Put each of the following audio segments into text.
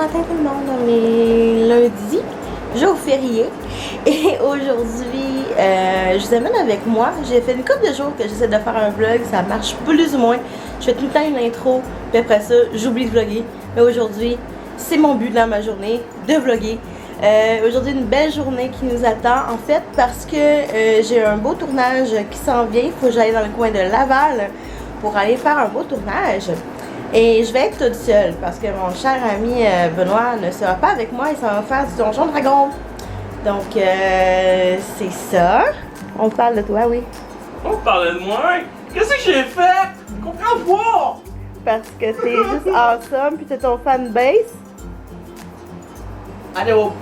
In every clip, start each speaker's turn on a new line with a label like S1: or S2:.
S1: matin tout le monde, on est lundi, jour férié. Et aujourd'hui, je vous amène avec moi. J'ai fait une couple de jours que j'essaie de faire un vlog, ça marche plus ou moins. Je fais tout le temps une intro, puis après ça, j'oublie de vlogger. Mais aujourd'hui, c'est mon but dans ma journée, de vlogger. Aujourd'hui, une belle journée qui nous attend, en fait, parce que j'ai un beau tournage qui s'en vient. Il faut que j'aille dans le coin de Laval pour aller faire un beau tournage. Et je vais être toute seule parce que mon cher ami Benoît ne sera pas avec moi, il s'en va faire du Donjon Dragon. Donc, c'est ça. On parle de toi, oui.
S2: On parle de moi? Qu'est-ce que j'ai fait? Je comprends pas!
S1: Parce que t'es juste awesome, puis t'es ton fanbase.
S2: Allô?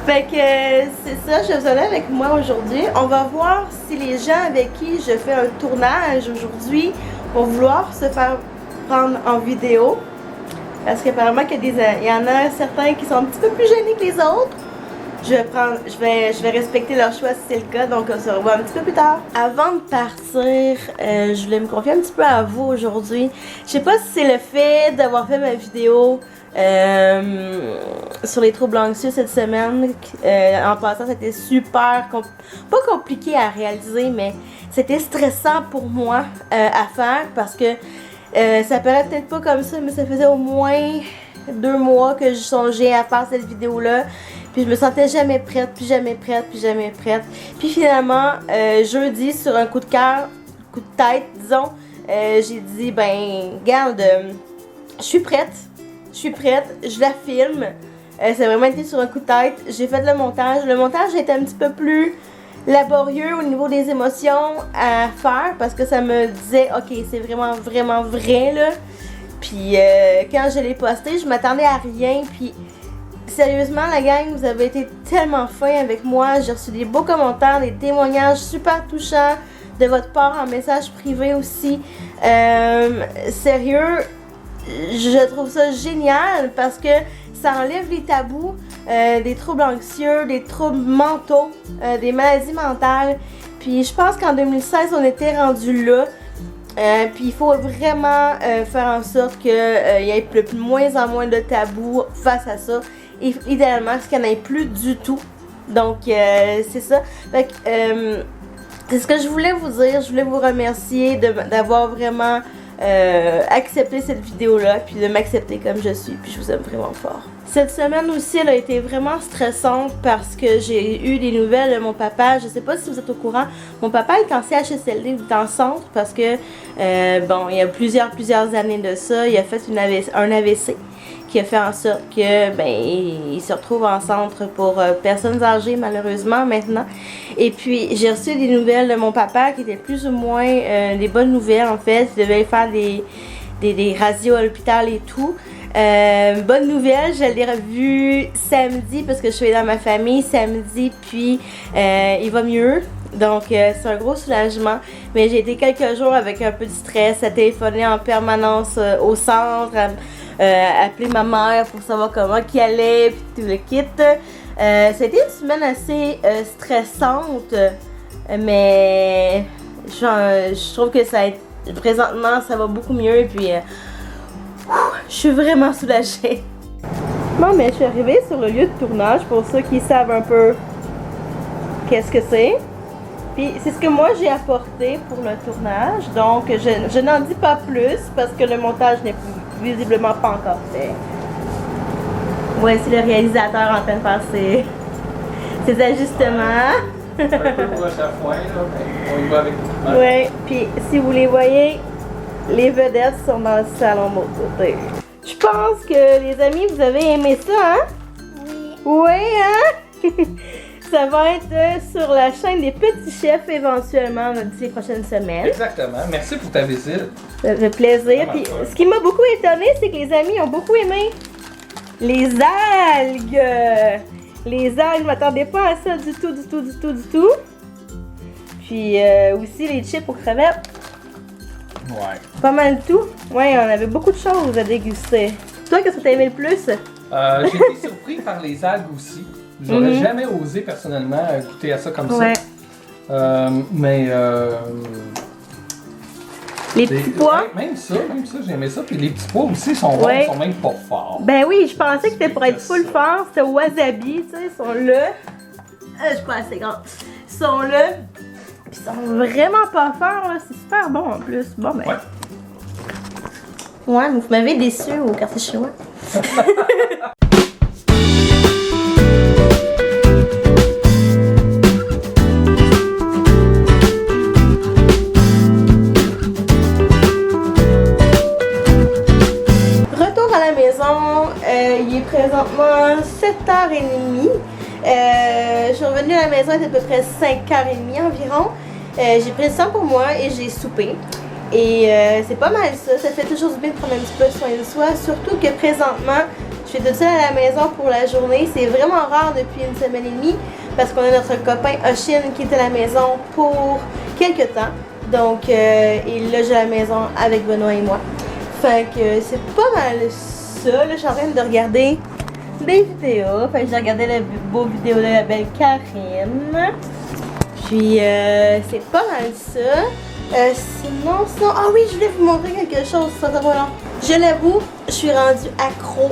S1: Fait que c'est ça, je vous ai avec moi aujourd'hui. On va voir si les gens avec qui je fais un tournage aujourd'hui vont vouloir se faire prendre en vidéo. Parce qu'apparemment qu'il y en a certains qui sont un petit peu plus gênés que les autres. Je vais respecter leur choix si c'est le cas, donc on se revoit un petit peu plus tard. Avant de partir, je voulais me confier un petit peu à vous aujourd'hui. Je sais pas si c'est le fait d'avoir fait ma vidéo sur les troubles anxieux cette semaine. En passant, c'était super, pas compliqué à réaliser, mais c'était stressant pour moi à faire parce que ça paraît peut-être pas comme ça, mais ça faisait au moins 2 mois que je songeais à faire cette vidéo-là. Puis je me sentais jamais prête, puis jamais prête, puis jamais prête. Puis finalement, jeudi, sur un coup de cœur, coup de tête, disons, j'ai dit, ben, garde, je suis prête, je la filme. Ça a vraiment été sur un coup de tête. J'ai fait le montage. Le montage a été un petit peu plus laborieux au niveau des émotions à faire parce que ça me disait, ok, c'est vraiment, vraiment vrai, là. Puis quand je l'ai posté, je m'attendais à rien, puis sérieusement, la gang, vous avez été tellement fin avec moi. J'ai reçu des beaux commentaires, des témoignages super touchants de votre part en message privé aussi. Sérieux, je trouve ça génial parce que ça enlève les tabous des troubles anxieux, des troubles mentaux, des maladies mentales. Puis je pense qu'en 2016, on était rendu là. Puis il faut vraiment faire en sorte qu'il y ait de moins en moins de tabous face à ça. Et idéalement, qu'il n'y en ait plus du tout. Donc, c'est ça. Fait que, c'est ce que je voulais vous dire. Je voulais vous remercier d'avoir vraiment accepté cette vidéo-là. Puis de m'accepter comme je suis. Puis je vous aime vraiment fort. Cette semaine aussi, elle a été vraiment stressante parce que j'ai eu des nouvelles de mon papa. Je sais pas si vous êtes au courant. Mon papa est en CHSLD, il est en centre parce que, bon, il y a plusieurs années de ça, il a fait un AVC qui a fait en sorte que, ben, il se retrouve en centre pour personnes âgées, malheureusement, maintenant. Et puis, j'ai reçu des nouvelles de mon papa qui étaient plus ou moins des bonnes nouvelles, en fait. Il devait faire des radios à l'hôpital et tout. Bonne nouvelle, je l'ai revu samedi parce que je suis dans ma famille samedi, puis il va mieux. Donc c'est un gros soulagement. Mais j'ai été quelques jours avec un peu de stress, à téléphoner en permanence au centre, appeler ma mère pour savoir comment qu'elle allait, puis tout le kit. C'était une semaine assez stressante, mais je trouve que présentement ça va beaucoup mieux, puis je suis vraiment soulagée. Bon, mais je suis arrivée sur le lieu de tournage pour ceux qui savent un peu qu'est-ce que c'est. Puis c'est ce que moi j'ai apporté pour le tournage. Donc je n'en dis pas plus parce que le montage n'est visiblement pas encore fait. Ouais, c'est le réalisateur en train de faire ses ajustements.
S2: Un peu broche à foin, là, mais on y va avec tout.
S1: Ouais, puis si vous les voyez, les vedettes sont dans le salon de l'autre côté. Je pense que les amis, vous avez aimé ça, hein?
S3: Oui.
S1: Oui, hein? Ça va être sur la chaîne des Petits Chefs éventuellement d'ici les prochaines semaines.
S2: Exactement. Merci pour ta visite.
S1: Ça fait plaisir. Puis, ce qui m'a beaucoup étonné, c'est que les amis ont beaucoup aimé les algues. Les algues, je m'attendais pas à ça du tout. Puis aussi les chips aux crevettes.
S2: Ouais.
S1: Pas mal de tout. Ouais, on avait beaucoup de choses à déguster. Toi, qu'est-ce que t'as aimé le plus?
S2: J'ai été surpris par les algues aussi. J'aurais jamais osé personnellement goûter à ça comme
S1: Ouais.
S2: ça. Mais
S1: Les petits pois.
S2: Même ça, j'aimais ça. Puis les petits pois aussi sont bons,
S1: Ouais.
S2: sont même pas forts.
S1: Ben oui, je pensais que c'était pour être full fort. C'était wasabi, tu sais, ils sont là. Je suis pas assez grande. Ils sont là. Puis ils sont vraiment pas forts, là. C'est super bon en plus. Bon, ben.
S2: Ouais.
S1: Ouais, vous m'avez déçu au quartier chinois. Retour à la maison, il est présentement 7h30. Je suis revenue à la maison, il est à peu près 5h30 environ. J'ai pris le temps pour moi et j'ai soupé. Et c'est pas mal ça, ça fait toujours du bien de prendre un petit peu soin de soi, surtout que présentement, je suis toute seule à la maison pour la journée. C'est vraiment rare depuis une semaine et demie parce qu'on a notre copain Oshin qui est à la maison pour quelques temps. Donc, il loge à la maison avec Benoît et moi. Fait que c'est pas mal ça. Là, je suis en train de regarder des vidéos. Fait que j'ai regardé la beau vidéo de la belle Karine. Puis, c'est pas mal ça. Sinon, ah oui, je voulais vous montrer quelque chose, ça va long. Je l'avoue, je suis rendue accro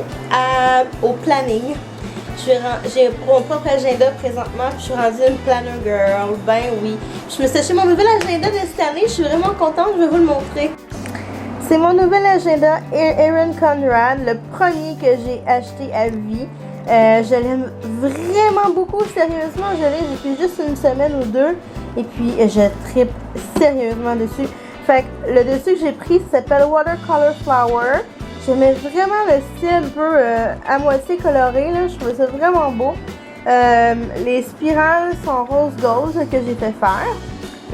S1: au planning. J'ai mon propre agenda présentement, puis je suis rendue une planner girl, ben oui. Je me suis acheté mon nouvel agenda de cette année, je suis vraiment contente, je vais vous le montrer. C'est mon nouvel agenda Erin Conrad, le premier que j'ai acheté à vie. Je l'aime vraiment beaucoup, sérieusement, je l'ai depuis juste une semaine ou deux. Et puis, je trippe sérieusement dessus. Fait que le dessus que j'ai pris s'appelle Watercolor Flower. J'aimais vraiment le style un peu à moitié coloré, là. Je trouvais ça vraiment beau. Les spirales sont rose gold que j'ai fait faire.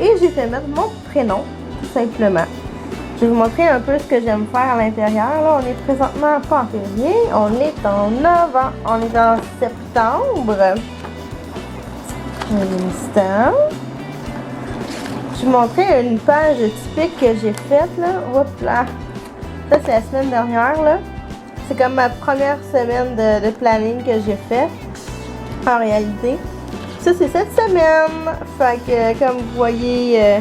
S1: Et j'ai fait mettre mon prénom, tout simplement. Je vais vous montrer un peu ce que j'aime faire à l'intérieur. Là, on est présentement pas en février, on est en novembre, on est en septembre. Un instant. Je vais vous montrer une page typique que j'ai faite, là. Hop là. Ça, c'est la semaine dernière, là. C'est comme ma première semaine de planning que j'ai fait, en réalité. Ça, c'est cette semaine. Fait que, comme vous voyez,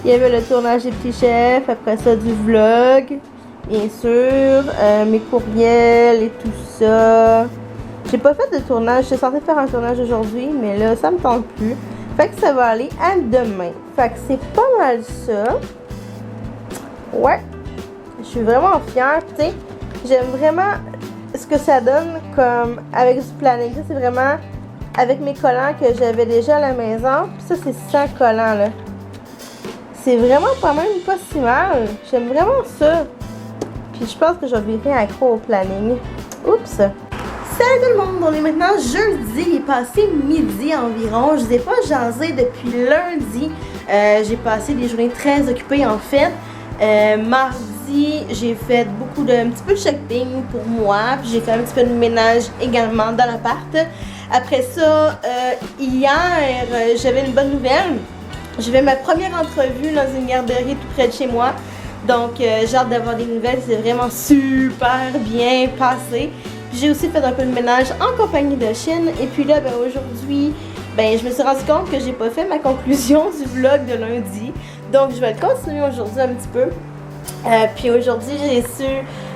S1: il y avait le tournage des petits chefs, après ça, du vlog, bien sûr, mes courriels et tout ça. J'ai pas fait de tournage, j'étais censée faire un tournage aujourd'hui, mais là, ça me tente plus. Fait que ça va aller à demain. Fait que c'est pas mal ça. Ouais. Je suis vraiment fière. Tu sais, j'aime vraiment ce que ça donne comme avec du planning. Ça, c'est vraiment avec mes collants que j'avais déjà à la maison. Puis ça, c'est sans collants, là. C'est vraiment quand même pas si mal. J'aime vraiment ça. Puis je pense que je vais virer accro au planning. Oups! Salut tout le monde! On est maintenant jeudi. Il est passé midi environ. Je vous ai pas jasé depuis lundi. J'ai passé des journées très occupées en fait. Mardi, j'ai fait un petit peu de shopping pour moi. Puis j'ai fait un petit peu de ménage également dans l'appart. Après ça, hier, j'avais une bonne nouvelle. J'ai ma première entrevue dans une garderie tout près de chez moi. Donc, j'ai hâte d'avoir des nouvelles. C'est vraiment super bien passé. J'ai aussi fait un peu de ménage en compagnie de Chine. Et puis là, ben, aujourd'hui, ben, je me suis rendu compte que j'ai pas fait ma conclusion du vlog de lundi. Donc, je vais le continuer aujourd'hui un petit peu. Puis aujourd'hui, j'ai su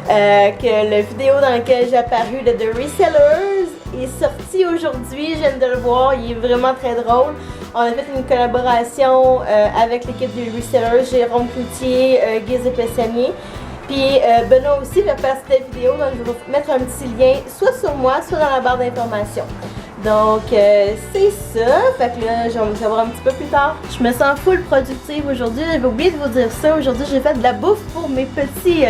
S1: que la vidéo dans laquelle j'ai apparu de The Resellers est sortie aujourd'hui. Je viens de le voir, il est vraiment très drôle. On a fait une collaboration avec l'équipe de Resellers, Jérôme Cloutier, Guise Pessanier. Puis Benoît aussi va faire cette vidéo, donc je vais vous mettre un petit lien soit sur moi, soit dans la barre d'informations. Donc c'est ça, fait que là je vais vous savoir un petit peu plus tard. Je me sens full productive aujourd'hui, j'avais oublié de vous dire ça. Aujourd'hui j'ai fait de la bouffe pour mes petits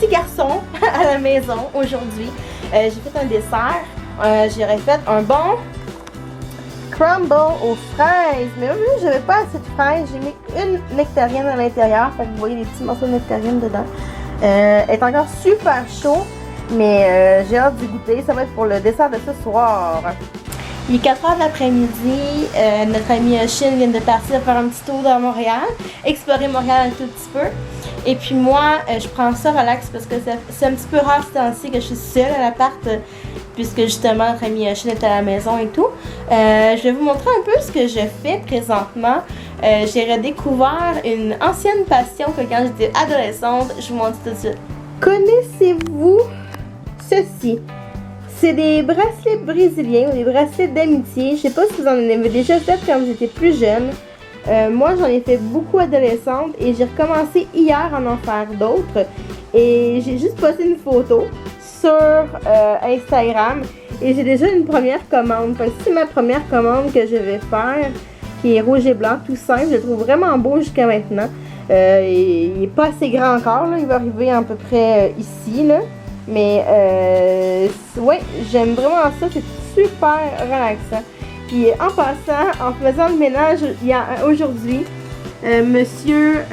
S1: garçons à la maison aujourd'hui. J'ai fait un dessert, j'aurais fait un bon crumble aux fraises, mais là j'avais pas assez de fraises, j'ai mis une nectarine à l'intérieur, fait que vous voyez des petits morceaux de nectarine dedans. Elle est encore super chaud, mais j'ai hâte d'y goûter, ça va être pour le dessert de ce soir. Il est 4h de l'après-midi, notre ami Chine vient de partir faire un petit tour dans Montréal, explorer Montréal un tout petit peu. Et puis moi, je prends ça relax parce que c'est un petit peu rare ce temps-ci que je suis seule à l'appart, puisque justement notre ami Chine est à la maison et tout. Je vais vous montrer un peu ce que je fais présentement. j'ai redécouvert une ancienne passion que quand j'étais adolescente, je vous montre tout de suite. Connaissez-vous ceci? C'est des bracelets brésiliens ou des bracelets d'amitié. Je sais pas si vous en avez déjà fait quand vous étiez plus jeune. Moi, j'en ai fait beaucoup adolescente et j'ai recommencé hier à en faire d'autres. Et j'ai juste posté une photo sur Instagram et j'ai déjà une première commande. Enfin, c'est ma première commande que je vais faire, qui est rouge et blanc, tout simple. Je le trouve vraiment beau jusqu'à maintenant. Il n'est pas assez grand encore, là. Il va arriver à peu près ici, là. Mais ouais, j'aime vraiment ça, c'est super relaxant. Puis en passant, en faisant le ménage aujourd'hui, Monsieur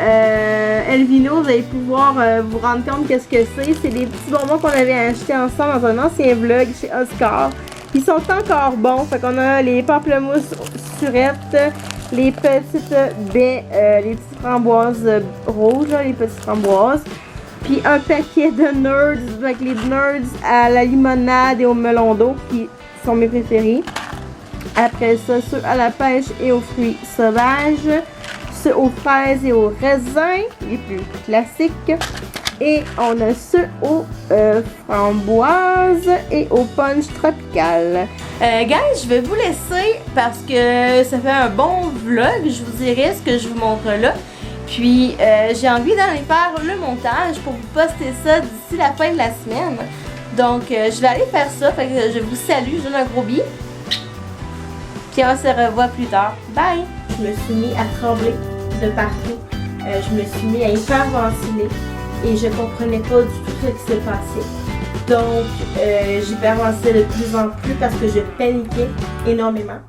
S1: Elvino, vous allez pouvoir vous rendre compte qu'est-ce que c'est. C'est des petits bonbons qu'on avait achetés ensemble dans un ancien vlog chez Oscar. Ils sont encore bons. Fait qu'on a les pamplemousses surettes, les petites baies, les petites framboises rouges, là, les petites framboises. Puis un paquet de nerds, avec les nerds à la limonade et au melon d'eau qui sont mes préférés. Après ça, ceux à la pêche et aux fruits sauvages. Ceux aux fraises et aux raisins, les plus classiques. Et on a ceux aux framboises et au punch tropical. Guys, je vais vous laisser parce que ça fait un bon vlog. Je vous dirai ce que je vous montre là. Puis, j'ai envie d'aller faire le montage pour vous poster ça d'ici la fin de la semaine. Donc, je vais aller faire ça. Fait que je vous salue. Je vous donne un gros bisou. Puis, on se revoit plus tard. Bye! Je me suis mis à trembler de partout. Je me suis mis à hyperventiler. Et je comprenais pas du tout ce qui s'est passé. Donc, j'hyperventilais de plus en plus parce que je paniquais énormément.